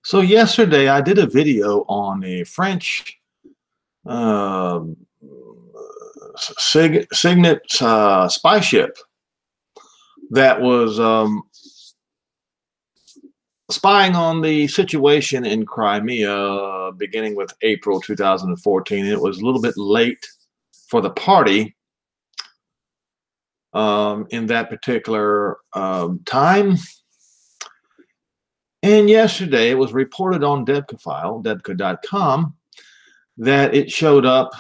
So yesterday I did a video on a French um Signet spy ship that was spying on the situation in Crimea beginning with April 2014. It was a little bit late for the party in that particular time. And yesterday it was reported on Debka.com, that it showed up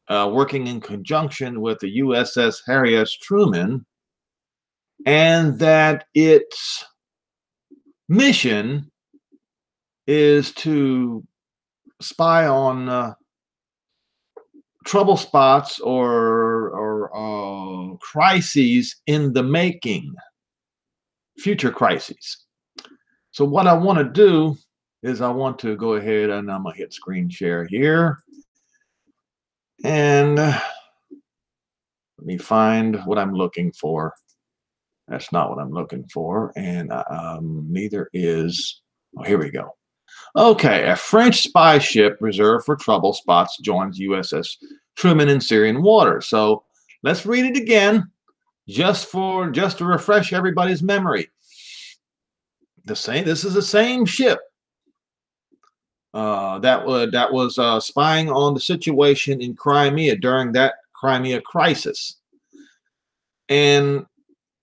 working in conjunction with the USS Harry S. Truman, and that its mission is to spy on trouble spots or crises in the making, future crises. So what I want to do is I want to go ahead and I'm going to hit screen share here. And let me find what I'm looking for. That's not what I'm looking for. And neither is, oh, here we go. Okay, a French spy ship reserved for trouble spots joins USS Truman in Syrian waters. So let's read it again, just to refresh everybody's memory. This is the same ship that was spying on the situation in Crimea during that Crimea crisis, and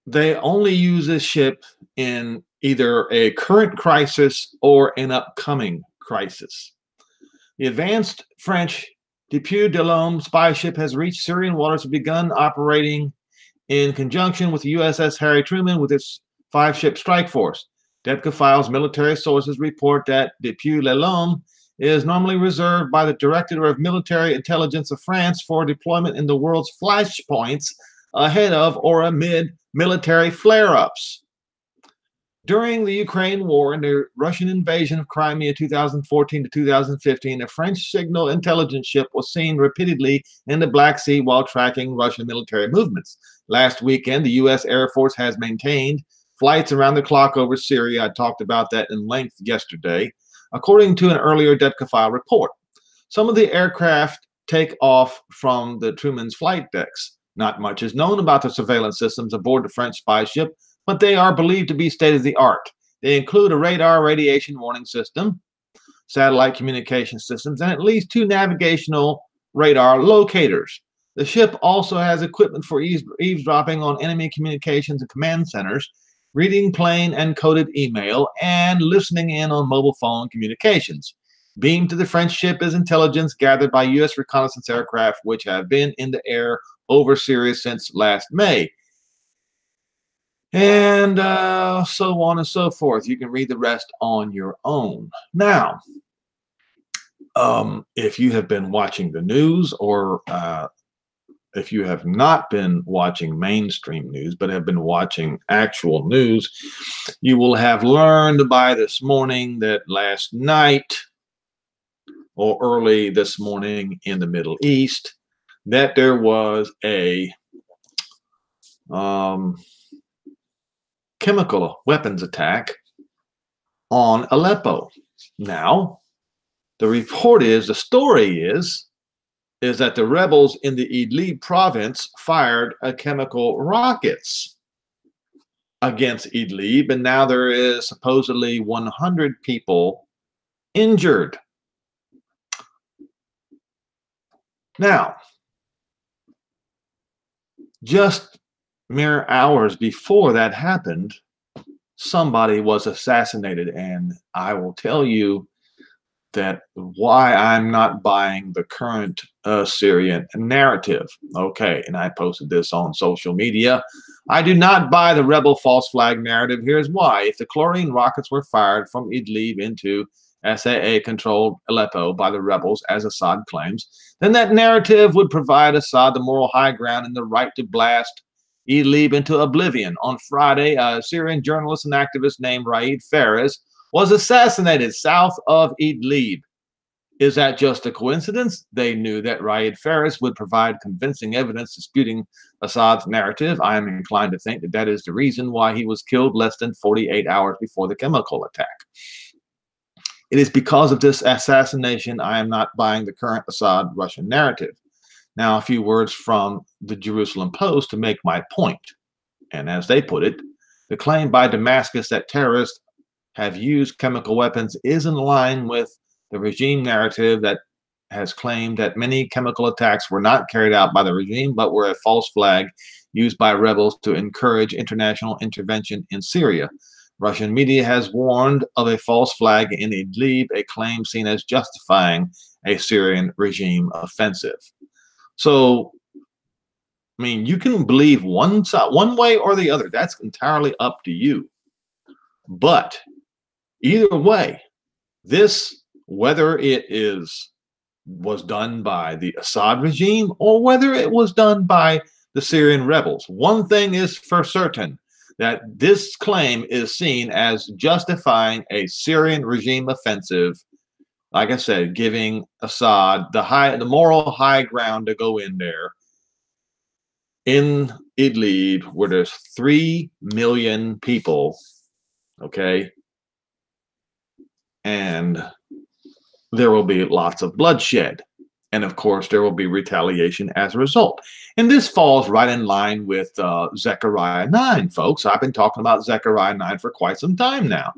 they only use this ship in either a current crisis or an upcoming crisis. The advanced French Depuis de l'Homme spy ship has reached Syrian waters and begun operating in conjunction with the USS Harry Truman with its 5-ship strike force. Debka Files military sources report that Depuis de l'Homme is normally reserved by the Director of Military Intelligence of France for deployment in the world's flashpoints ahead of or amid military flare-ups. During the Ukraine war and the Russian invasion of Crimea 2014 to 2015, a French signal intelligence ship was seen repeatedly in the Black Sea while tracking Russian military movements. Last weekend, the U.S. Air Force has maintained flights around the clock over Syria. I talked about that in length yesterday, according to an earlier Debka file report. Some of the aircraft take off from the Truman's flight decks. Not much is known about the surveillance systems aboard the French spy ship, but they are believed to be state-of-the-art. They include a radar radiation warning system, satellite communication systems, and at least 2 navigational radar locators. The ship also has equipment for eavesdropping on enemy communications and command centers, reading plain and coded email, and listening in on mobile phone communications. Beamed to the French ship is intelligence gathered by U.S. reconnaissance aircraft, which have been in the air over Syria since last May. And so on and so forth. You can read the rest on your own. Now, if you have been watching the news, or if you have not been watching mainstream news but have been watching actual news, you will have learned by this morning that last night or early this morning in the Middle East that there was a chemical weapons attack on Aleppo. Now, the story is that the rebels in the Idlib province fired chemical rockets against Idlib, and now there is supposedly 100 people injured. Now, just mere hours before that happened, somebody was assassinated, and I will tell you that why I'm not buying the current Syrian narrative. Okay, and I posted this on social media. I do not buy the rebel false flag narrative. Here's why. If the chlorine rockets were fired from Idlib into SAA-controlled Aleppo by the rebels, as Assad claims, then that narrative would provide Assad the moral high ground and the right to blast Idlib into oblivion. On Friday, a Syrian journalist and activist named Raed Fares was assassinated south of Idlib. Is that just a coincidence? They knew that Raed Fares would provide convincing evidence disputing Assad's narrative. I am inclined to think that that is the reason why he was killed less than 48 hours before the chemical attack. It is because of this assassination I am not buying the current Assad Russian narrative. Now, a few words from the Jerusalem Post to make my point. And as they put it, the claim by Damascus that terrorists have used chemical weapons is in line with the regime narrative that has claimed that many chemical attacks were not carried out by the regime, but were a false flag used by rebels to encourage international intervention in Syria. Russian media has warned of a false flag in Idlib, a claim seen as justifying a Syrian regime offensive. So, I mean, you can believe one side, one way or the other. That's entirely up to you. But either way, this, whether it was done by the Assad regime or whether it was done by the Syrian rebels, one thing is for certain, that this claim is seen as justifying a Syrian regime offensive. Like I said, giving Assad the moral high ground to go in there in Idlib, where there's 3 million people, okay, and there will be lots of bloodshed. And of course, there will be retaliation as a result. And this falls right in line with Zechariah 9, folks. I've been talking about Zechariah 9 for quite some time now.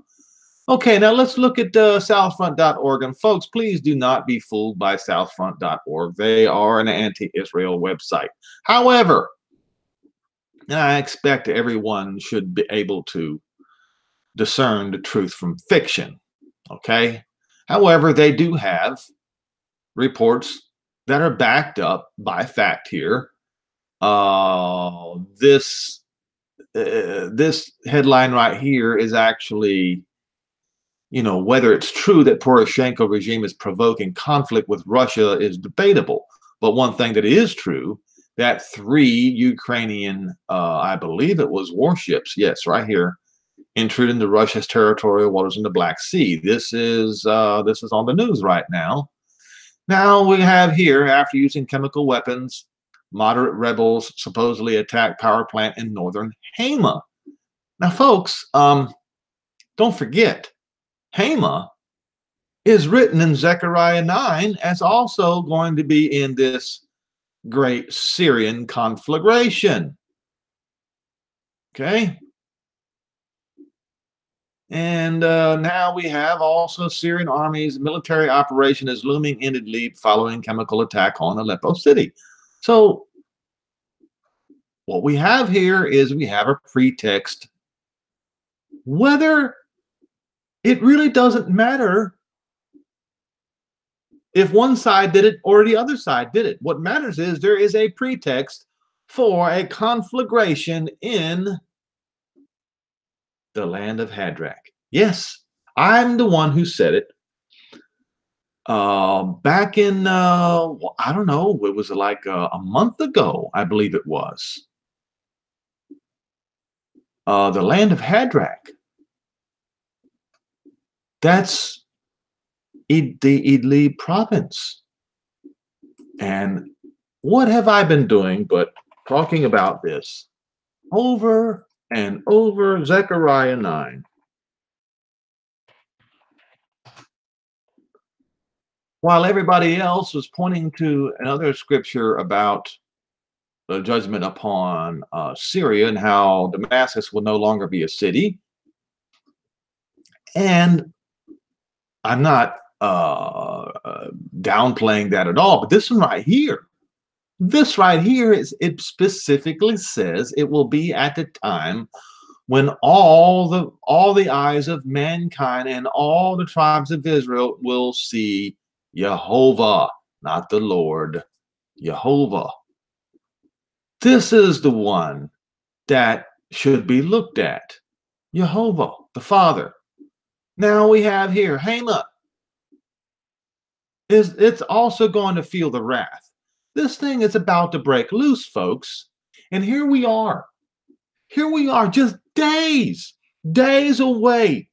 Okay, now let's look at southfront.org. And folks, please do not be fooled by southfront.org. They are an anti-Israel website. However, I expect everyone should be able to discern the truth from fiction. Okay? However, they do have reports that are backed up by fact here. This headline right here is actually, whether it's true that Poroshenko regime is provoking conflict with Russia is debatable. But one thing that is true, that 3 Ukrainian, I believe it was warships, yes, right here, intrude into Russia's territorial waters in the Black Sea. This is on the news right now. Now we have here, after using chemical weapons, moderate rebels supposedly attacked power plant in northern Hama. Now, folks, don't forget, Hama is written in Zechariah 9 as also going to be in this great Syrian conflagration. Okay? And now we have also Syrian army's military operation is looming in Idlib following chemical attack on Aleppo city. So what we have here is we have a pretext. Whether it really doesn't matter if one side did it or the other side did it. What matters is there is a pretext for a conflagration in the land of Hadrach. Yes, I'm the one who said it. Back in, I don't know, it was like a month ago, I believe it was. The land of Hadrach. That's the Idlib province. And what have I been doing but talking about this over and over? Zechariah 9. While everybody else was pointing to another scripture about the judgment upon Syria and how Damascus will no longer be a city. And I'm not downplaying that at all, but this one right here, it specifically says it will be at the time when all the eyes of mankind and all the tribes of Israel will see Jehovah, not the Lord, Jehovah. This is the one that should be looked at, Jehovah, the Father. Now we have here Hama. It's also going to feel the wrath. This thing is about to break loose, folks. And here we are. Here we are, just days away.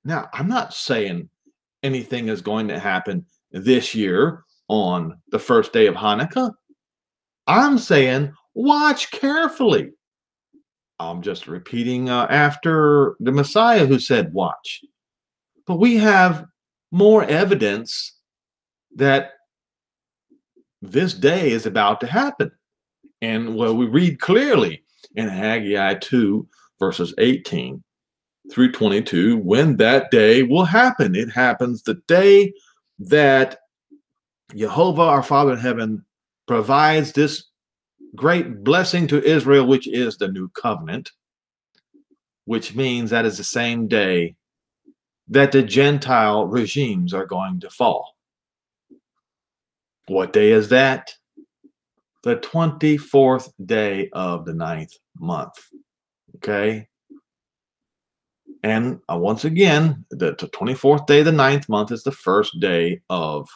Now, I'm not saying anything is going to happen this year on the first day of Hanukkah. I'm saying watch carefully. I'm just repeating after the Messiah who said watch. But we have more evidence that this day is about to happen. And well, we read clearly in Haggai 2, verses 18 through 22, when that day will happen. It happens the day that Jehovah, our Father in heaven, provides this great blessing to Israel, which is the new covenant, which means that is the same day that the Gentile regimes are going to fall. What day is that? The 24th day of the 9th month. Okay. And once again, the 24th day of the 9th month is the first day of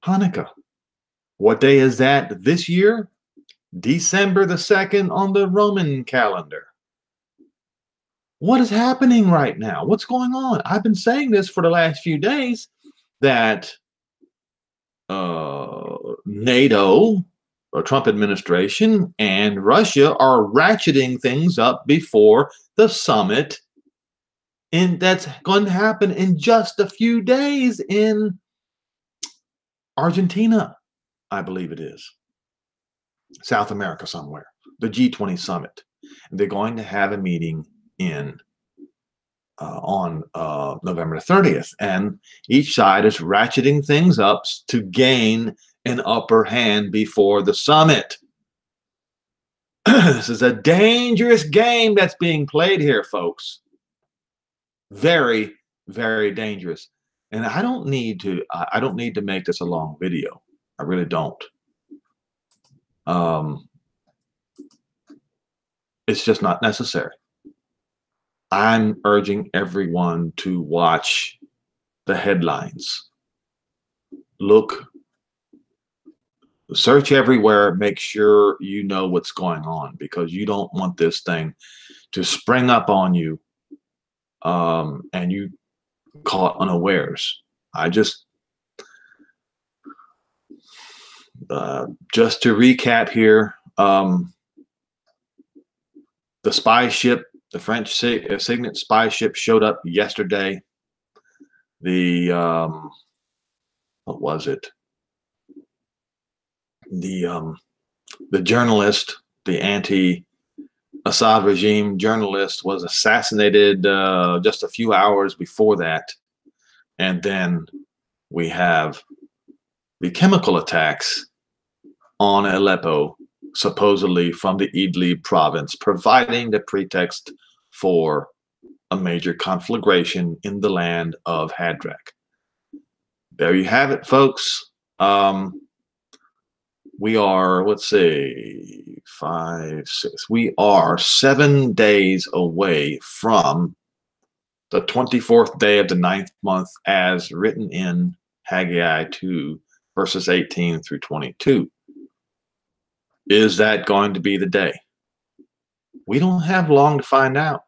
Hanukkah. What day is that this year? December the 2nd on the Roman calendar. What is happening right now? What's going on? I've been saying this for the last few days that NATO, or Trump administration, and Russia are ratcheting things up before the summit, and that's going to happen in just a few days in Argentina, I believe it is, South America somewhere, the G20 summit. And they're going to have a meeting in on November 30th, and each side is ratcheting things up to gain an upper hand before the summit. This is a dangerous game that's being played here, folks. Very, very dangerous. And I don't need to make this a long video. I really don't. It's just not necessary. I'm urging everyone to watch the headlines. Look, search everywhere, make sure you know what's going on, because you don't want this thing to spring up on you and you caught unawares. Just to recap here, the spy ship, the French Signet spy ship, showed up yesterday. The what was it? The journalist, the anti-Assad regime journalist, was assassinated just a few hours before that. And then we have the chemical attacks on Aleppo, supposedly from the Idlib province, providing the pretext for a major conflagration in the land of Hadrach. There you have it, folks. We are, let's see, 5, 6. We are 7 days away from the 24th day of the 9th month, as written in Haggai 2, verses 18 through 22. Is that going to be the day? We don't have long to find out.